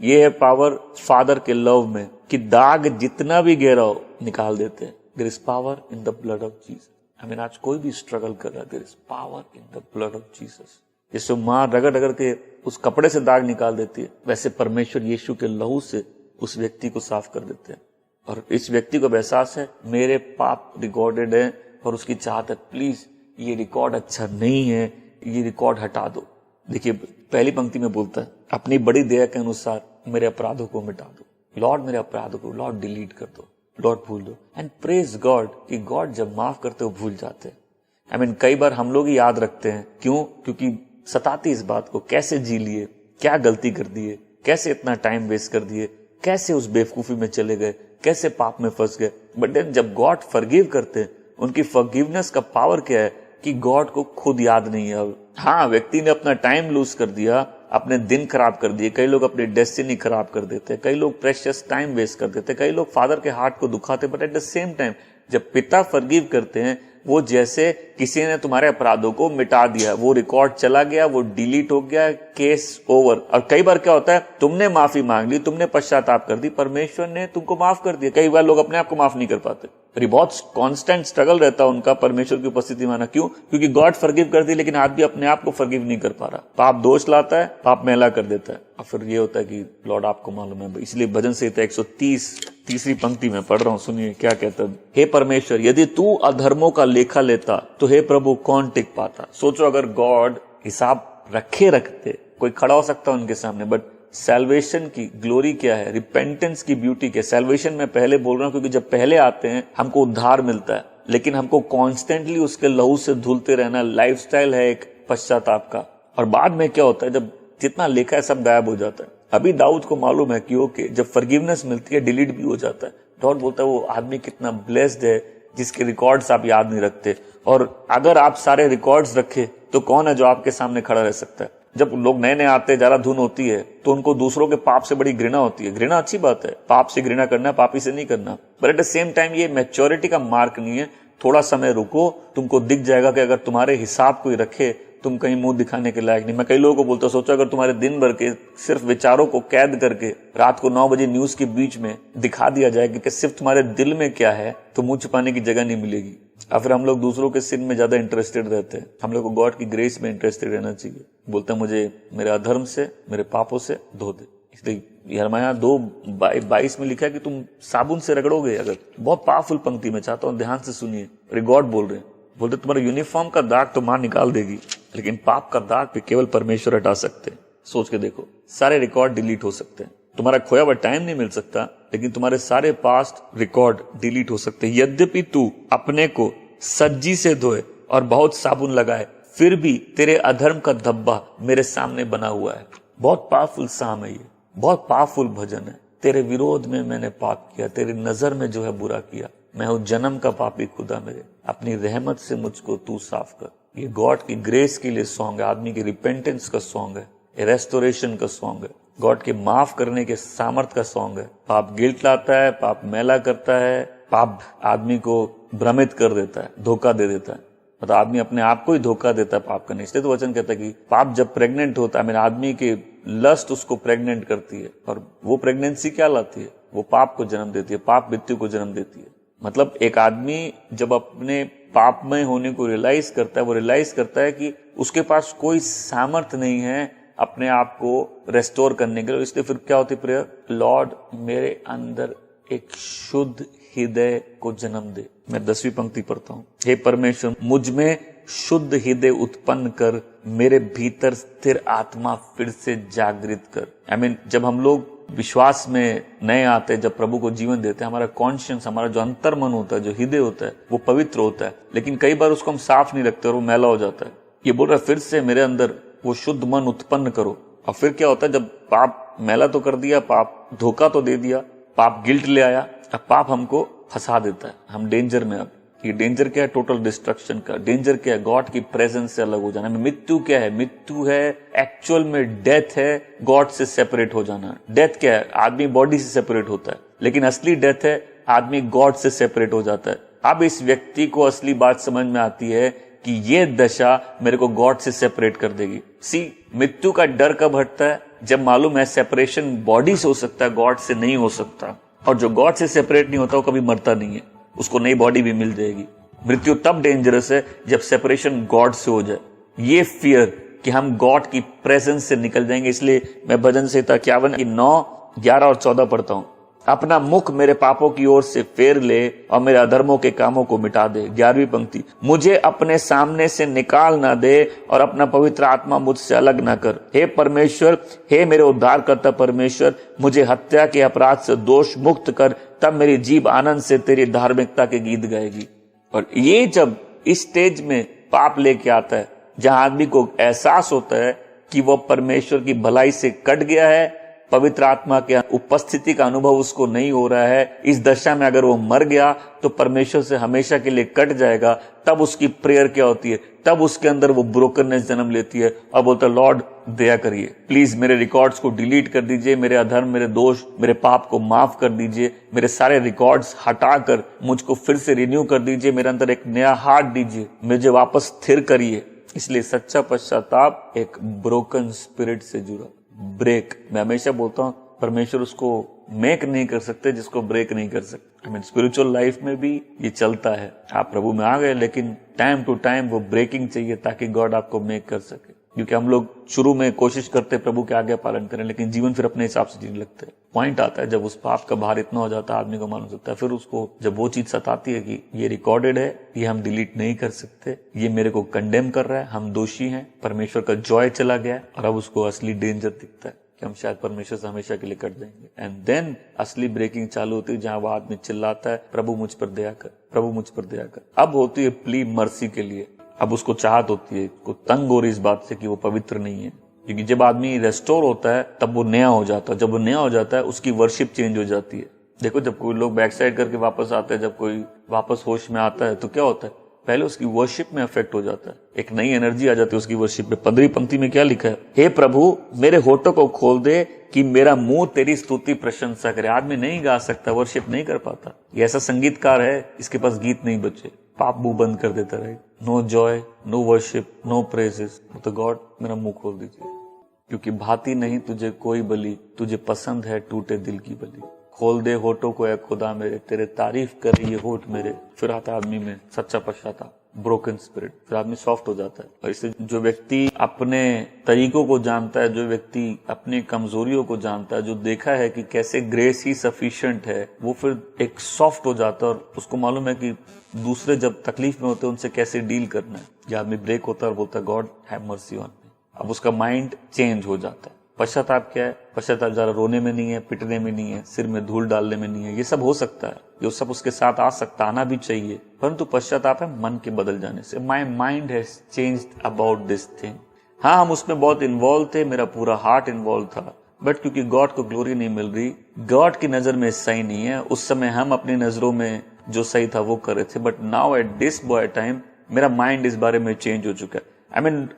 ये है पावर फादर के लव में कि दाग जितना भी गहरा हो निकाल देते हैं। There is power in the blood of Jesus. आज कोई भी स्ट्रगल कर रहा है, there is power in the blood of Jesus. जैसे माँ रगड़ रगड़ के उस कपड़े से दाग निकाल देती है, वैसे परमेश्वर यीशु के लहू से उस व्यक्ति को साफ कर देते हैं। और इस व्यक्ति को एहसास है मेरे पाप रिकॉर्डेड है और उसकी चाहत है प्लीज ये रिकॉर्ड अच्छा नहीं है, ये रिकॉर्ड हटा दो। देखिए पहली पंक्ति में बोलता है अपनी बड़ी दया के अनुसार मेरे अपराधों को मिटा दो। लॉर्ड मेरे अपराधों को लॉर्ड डिलीट कर दो, लॉर्ड भूल दो। एंड प्रेज गॉड कि गॉड जब माफ करते हो भूल जाते हैं। कई बार हम लोग ही याद रखते हैं, क्यों? क्योंकि सताती इस बात को, कैसे जी लिए, क्या गलती कर दिए, कैसे इतना टाइम वेस्ट कर दिए, कैसे उस बेवकूफी में चले गए, कैसे पाप में फंस गए। बट देन जब गॉड फॉरगिव करते हैं, उनकी फॉरगिवनेस का पावर क्या है कि गॉड को खुद याद नहीं है। हाँ, व्यक्ति ने अपना टाइम लूज कर दिया, अपने दिन खराब कर दिए, कई लोग अपनी डेस्टिनी खराब कर देते हैं, कई लोग प्रेशियस टाइम वेस्ट कर देते हैं, कई लोग फादर के हार्ट को दुखाते। But at the same time जब पिता फॉरगिव करते हैं, वो जैसे किसी ने तुम्हारे अपराधों को मिटा दिया, वो रिकॉर्ड चला गया, वो डिलीट हो गया, केस ओवर। और कई बार क्या होता है, तुमने माफी मांग ली, तुमने पश्चाताप कर दी, परमेश्वर ने तुमको माफ कर दिया। कई बार लोग अपने आप को माफ नहीं कर पाते, बहुत कांस्टेंट स्ट्रगल रहता है उनका परमेश्वर की उपस्थिति में आना। क्यों? क्योंकि गॉड फॉरगिव कर दी, लेकिन आदमी अपने आप को फॉरगिव नहीं कर पा रहा। पाप दोष लाता है, पाप मैला कर देता है, और फिर ये होता है कि लॉर्ड आपको मालूम है। इसलिए भजन संहिता 130 तीसरी पंक्ति में पढ़ रहा हूं, सुनिए क्या कहता है। हे परमेश्वर, यदि तू अधर्मों का लेखा लेता तो हे प्रभु कौन टिक पाता। सोचो अगर गॉड हिसाब रखते, कोई खड़ा हो सकता है उनके सामने। बट सैल्वेशन की ग्लोरी क्या है, रिपेंटेंस की ब्यूटी क्या है। सैल्वेशन मैं पहले बोल रहा हूं क्योंकि जब पहले आते हैं हमको उद्धार मिलता है, लेकिन हमको कॉन्स्टेंटली उसके लहू से धुलते रहना लाइफस्टाइल है एक पश्चाताप का। और बाद में क्या होता है, जब जितना लेखा है सब गायब हो जाता है। अभी दाऊद को मालूम है कि ओके, जब फॉरगिवनेस मिलती है डिलीट भी हो जाता है। गॉड बोलता है वो आदमी कितना ब्लेस्ड है जिसके रिकॉर्ड्स आप याद नहीं रखते। और अगर आप सारे रिकॉर्ड्स रखे तो कौन है जो आपके सामने खड़ा रह सकता है। जब लोग नए नए आते हैं, ज्यादा धुन होती है, तो उनको दूसरों के पाप से बड़ी घृणा होती है। घृणा अच्छी बात है, पाप से घृणा करना, पापी से नहीं करना। But at the same time ये मैच्योरिटी का मार्क नहीं है। थोड़ा समय रुको, तुमको दिख जाएगा कि अगर तुम्हारे हिसाब कोई रखे तुम कहीं मुंह दिखाने के लायक नहीं। मैं कई लोगों को बोलता, सोचो अगर तुम्हारे दिन भर के सिर्फ विचारों को कैद करके रात को 9 बजे न्यूज के बीच में दिखा दिया जाए कि सिर्फ तुम्हारे दिल में क्या है, तो मुंह छुपाने की जगह नहीं मिलेगी। और फिर हम लोग दूसरों के सिन में ज्यादा इंटरेस्टेड रहते हैं। हम लोग को गॉड की ग्रेस में इंटरेस्टेड रहना चाहिए। बोलते हैं मुझे मेरे अधर्म से, मेरे पापों से धो दे। इसलिए यिर्मयाह 2:22 में लिखा है कि तुम साबुन से रगड़ोगे। अगर बहुत पावरफुल पंक्ति में चाहता हूं ध्यान से सुनिए। गॉड बोल रहे हैं, बोलते तुम्हारे यूनिफॉर्म का दाग तो मां निकाल देगी, लेकिन पाप का दाग पे केवल परमेश्वर हटा सकते हैं। सोच के देखो, सारे रिकॉर्ड डिलीट हो सकते हैं। तुम्हारा खोया हुआ टाइम नहीं मिल सकता, लेकिन तुम्हारे सारे पास्ट रिकॉर्ड डिलीट हो सकते हैं। यद्यपि तू अपने को सज्जी से धोए और बहुत साबुन लगाए, फिर भी तेरे अधर्म का धब्बा मेरे सामने बना हुआ है। बहुत पावरफुल साम है ये, बहुत पावरफुल भजन है। तेरे विरोध में मैंने पाप किया, तेरी नजर में जो है बुरा किया। मैं हूं जन्म का पापी, खुदा मेरे, अपनी रहमत से मुझको तू साफ कर। ये गॉड की ग्रेस के लिए सॉन्ग है, आदमी की रिपेंटेंस का सॉन्ग है, रेस्टोरेशन का सॉन्ग है, गॉड के माफ करने के सामर्थ का सॉन्ग है। पाप गिल्ट लाता है, पाप मैला करता है, पाप आदमी को भ्रमित कर देता है, धोखा दे देता है। मतलब आदमी अपने आप को ही धोखा देता है पाप करने। इसलिए तो वचन कहता है कि पाप जब प्रेग्नेंट होता है, मेरे आदमी की लस्ट उसको प्रेग्नेंट करती है। और वो प्रेगनेंसी क्या लाती है? वो पाप को जन्म देती है, पाप मृत्यु को जन्म देती है। मतलब एक आदमी जब अपने पाप में होने को रियलाइज करता है, वो रियलाइज करता है कि उसके पास कोई सामर्थ नहीं है अपने आप को रेस्टोर करने के लिए। इसलिए फिर क्या होती प्रेयर? लॉर्ड मेरे अंदर एक शुद्ध हृदय को जन्म दे। मैं 10वीं पंक्ति पढ़ता हूँ। हे परमेश्वर, मुझ में शुद्ध हृदय उत्पन्न कर, मेरे भीतर स्थिर आत्मा फिर से जागृत कर। जब हम लोग विश्वास में नए आते हैं, जब प्रभु को जीवन देते हैं, हमारा कॉन्शियंस, हमारा जो अंतर मन होता है, जो हृदय होता है, वो पवित्र होता है। लेकिन कई बार उसको हम साफ नहीं रखते और वो मैला हो जाता है। ये बोल रहा है फिर से मेरे अंदर वो शुद्ध मन उत्पन्न करो। और फिर क्या होता है, जब पाप मैला तो कर दिया, पाप धोखा तो दे दिया, पाप गिल्ट ले आया, अब पाप हमको फंसा देता है। हम डेंजर में, अब ये डेंजर क्या है? टोटल डिस्ट्रक्शन का। डेंजर क्या है? गॉड की प्रेजेंस से अलग हो जाना। मृत्यु क्या है? मृत्यु है एक्चुअल में डेथ है, गॉड से सेपरेट हो जाना। डेथ क्या है? आदमी बॉडी से सेपरेट होता है, लेकिन असली डेथ है आदमी गॉड से सेपरेट हो जाता है। अब इस व्यक्ति को असली बात समझ में आती है कि ये दशा मेरे को गॉड से सेपरेट कर देगी। मृत्यु का डर कब हटता है? जब मालूम है सेपरेशन बॉडी से हो सकता है, गॉड से नहीं हो सकता। और जो गॉड से सेपरेट नहीं होता वो कभी मरता नहीं है, उसको नई बॉडी भी मिल जाएगी। मृत्यु तब डेंजरस है जब सेपरेशन गॉड से हो जाए। ये फियर कि हम गॉड की प्रेजेंस से निकल जाएंगे। इसलिए मैं भजन संहिता 51 की 9, 11 और 14 पढ़ता हूं। अपना मुख मेरे पापों की ओर से फेर ले और मेरे अधर्मों के कामों को मिटा दे। 11वीं पंक्ति, मुझे अपने सामने से निकाल ना दे और अपना पवित्र आत्मा मुझसे अलग ना कर। हे परमेश्वर, हे मेरे उद्धारकर्ता परमेश्वर, मुझे हत्या के अपराध से दोष मुक्त कर, तब मेरी जीभ आनंद से तेरी धार्मिकता के गीत गाएगी। और ये जब इस स्टेज में पाप लेके आता है, जहां आदमी को एहसास होता है कि वो परमेश्वर की भलाई से कट गया है, पवित्र आत्मा के उपस्थिति का अनुभव उसको नहीं हो रहा है, इस दशा में अगर वो मर गया तो परमेश्वर से हमेशा के लिए कट जाएगा, तब उसकी प्रेयर क्या होती है? तब उसके अंदर वो ब्रोकननेस जन्म लेती है और बोलता है, लॉर्ड दया करिए, प्लीज मेरे रिकॉर्ड्स को डिलीट कर दीजिए, मेरे अधर्म, मेरे दोष, मेरे पाप को माफ कर दीजिए, मेरे सारे रिकॉर्ड्स हटाकर मुझको फिर से रिन्यू कर दीजिए, मेरे अंदर एक नया हार्ट दीजिए, मुझे वापस स्थिर करिए। इसलिए सच्चा पश्चाताप एक ब्रोकन स्पिरिट से जुड़ा ब्रेक। मैं हमेशा बोलता हूं परमेश्वर उसको मेक नहीं कर सकते जिसको ब्रेक नहीं कर सकते। स्पिरिचुअल लाइफ में भी ये चलता है। आप प्रभु में आ गए, लेकिन टाइम टू टाइम वो ब्रेकिंग चाहिए ताकि गॉड आपको मेक कर सके। क्योंकि हम लोग शुरू में कोशिश करते प्रभु के आज्ञा पालन करें, लेकिन जीवन फिर अपने हिसाब से जीने लगते हैं। पॉइंट आता है जब उस पाप का भार इतना हो जाता है, आदमी को मालूम होता है, फिर उसको जब वो चीज सताती है कि ये रिकॉर्डेड है, ये हम डिलीट नहीं कर सकते, ये मेरे को कंडेम कर रहा है, हम दोषी हैं, परमेश्वर का जॉय चला गया है, और अब उसको असली डेंजर दिखता है कि हम शायद परमेश्वर से हमेशा के लिए कट जाएंगे। एंड देन असली ब्रेकिंग चालू होती है, जहां वो आदमी चिल्लाता है, प्रभु मुझ पर दया कर, प्रभु मुझ पर दया कर। अब होती है प्ली मर्सी के लिए। अब उसको चाहत होती है, को तंग हो रही इस बात से कि वो पवित्र नहीं है। क्योंकि जब आदमी रेस्टोर होता है तब वो नया हो जाता है। जब वो नया हो जाता है उसकी वर्शिप चेंज हो जाती है। देखो, जब कोई लोग बैक साइड करके वापस आते हैं, जब कोई वापस होश में आता है तो क्या होता है? पहले उसकी वर्शिप में अफेक्ट हो जाता है, एक नई एनर्जी आ जाती है उसकी वर्शिप में। 15वीं पंक्ति में क्या लिखा है? हे प्रभु, मेरे होठों को खोल दे कि मेरा मुंह तेरी स्तुति प्रशंसा करे। आदमी नहीं गा सकता, वर्शिप नहीं कर पाता। ये ऐसा संगीतकार है, इसके पास गीत नहीं बचे, पाप मुंह बंद कर देता रहे। No joy, no worship, no praises. तो गॉड मेरा मुंह खोल दीजिए, क्योंकि भाती नहीं तुझे कोई बलि, तुझे पसंद है टूटे दिल की बलि। खोल दे होठों को ऐ खुदा मेरे, तेरे तारीफ कर ये होठ मेरे। फिर आता आदमी में सच्चा पश्चाताप, ब्रोकन स्पिरिट, फिर आदमी सॉफ्ट हो जाता है। और इससे जो व्यक्ति अपने तरीकों को जानता है, जो व्यक्ति अपनी कमजोरियों को जानता है, जो देखा है कि कैसे ग्रेस ही सफिशिएंट है, वो फिर एक सॉफ्ट हो जाता है और उसको मालूम है कि दूसरे जब तकलीफ में होते हैं उनसे कैसे डील करना है। यह आदमी ब्रेक होता है और बोलता है, God have mercy on me. अब उसका माइंड चेंज हो जाता है। पश्चाताप क्या है? पश्चाताप जरा रोने में नहीं है, पिटने में नहीं है, सिर में धूल डालने में नहीं है। ये सब हो सकता है, ये सब उसके साथ आ सकता, आना भी चाहिए, परंतु पश्चाताप है मन के बदल जाने से। My mind has changed about this thing. हाँ, हम उसमें बहुत इन्वॉल्व थे, मेरा पूरा हार्ट इन्वॉल्व था, बट क्योंकि गॉड को ग्लोरी नहीं मिल रही, गॉड की नजर में सही नहीं है। उस समय हम अपनी नजरों में जो सही था वो कर रहे थे, but now at this boy time मेरा माइंड इस बारे में चेंज हो चुका है।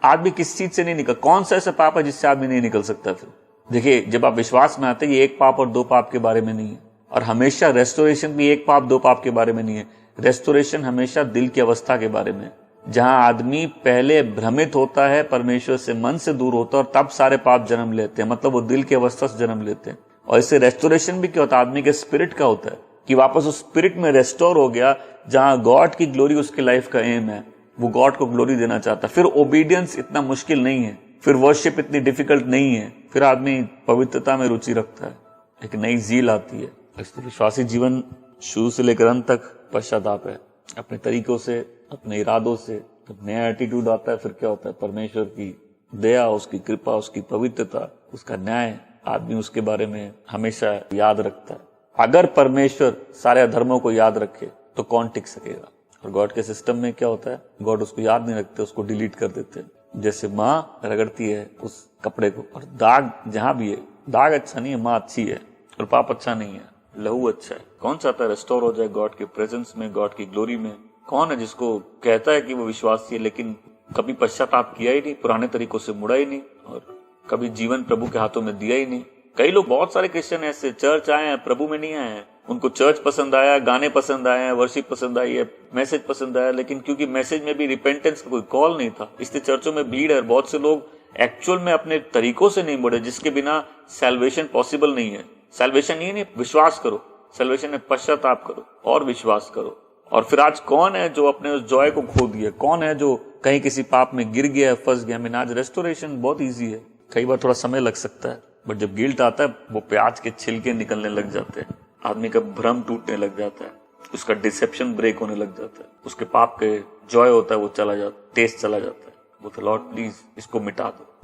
आदमी किस चीज से नहीं निकल, कौन सा ऐसा पाप है जिससे आदमी नहीं निकल सकता? फिर देखिए, जब आप विश्वास में आते हैं, ये एक पाप और दो पाप के बारे में नहीं है। और हमेशा रेस्टोरेशन भी एक पाप दो पाप के बारे में नहीं है। रेस्टोरेशन हमेशा दिल की अवस्था के बारे में, जहां आदमी पहले भ्रमित होता है, परमेश्वर से मन से दूर होता है, और तब सारे पाप जन्म लेते हैं। मतलब वो दिल की अवस्था से जन्म लेते हैं। और इससे रेस्टोरेशन भी क्या होता है? आदमी के स्पिरिट का होता है कि वापस उस स्पिरिट में रेस्टोर हो गया, जहां गॉड की ग्लोरी उसके लाइफ का एम है। वो गॉड को ग्लोरी देना चाहता है। फिर ओबीडियंस इतना मुश्किल नहीं है, फिर वर्शिप इतनी डिफिकल्ट नहीं है, फिर आदमी पवित्रता में रुचि रखता है, एक नई जील आती है। इसलिए विश्वासी जीवन शुरू से लेकर अंत तक पश्चाताप है। अपने तरीकों से, अपने इरादों से नया एटीट्यूड आता है। फिर क्या होता है? परमेश्वर की दया, उसकी कृपा, उसकी पवित्रता, उसका न्याय, आदमी उसके बारे में हमेशा याद रखता है। अगर परमेश्वर सारे अधर्मों को याद रखे तो कौन टिक सकेगा? और गॉड के सिस्टम में क्या होता है? गॉड उसको याद नहीं रखते, उसको डिलीट कर देते हैं। जैसे माँ रगड़ती है उस कपड़े को, और दाग जहां भी है, दाग अच्छा नहीं है, माँ अच्छी है, और पाप अच्छा नहीं है, लहू अच्छा है। कौन चाहता है रेस्टोर हो जाए गॉड के प्रेजेंस में, गॉड की ग्लोरी में? कौन है जिसको कहता है कि वो विश्वासी है, लेकिन कभी पश्चाताप किया ही नहीं, पुराने तरीकों से मुड़ा ही नहीं, और कभी जीवन प्रभु के हाथों में दिया ही नहीं? कई लोग, बहुत सारे क्रिश्चियन ऐसे चर्च आए हैं, प्रभु में नहीं आए हैं, उनको चर्च पसंद आया, गाने पसंद आए, वर्शिप पसंद आई है, मैसेज पसंद आया, लेकिन क्योंकि मैसेज में भी रिपेंटेंस का कोई कॉल नहीं था, इसलिए चर्चों में भीड़ है। बहुत से लोग एक्चुअल में अपने तरीकों से नहीं मुड़े, जिसके बिना सैल्वेशन पॉसिबल नहीं है। सैल्वेशन ये नहीं विश्वास करो, सैल्वेशन में पश्चाताप करो और विश्वास करो। और फिर आज कौन है जो अपने उस जॉय को खो दिया? कौन है जो कहीं किसी पाप में गिर गया, फंस गया? मीन आज रेस्टोरेशन बहुत ईजी है। कई बार थोड़ा समय लग सकता है, बट जब गिल्ट आता है वो प्याज के छिलके निकलने लग जाते हैं, आदमी का भ्रम टूटने लग जाता है, उसका डिसेप्शन ब्रेक होने लग जाता है, उसके पाप के जॉय होता है वो चला जाता, टेस्ट चला जाता है। वो तो लॉर्ड प्लीज इसको मिटा दो।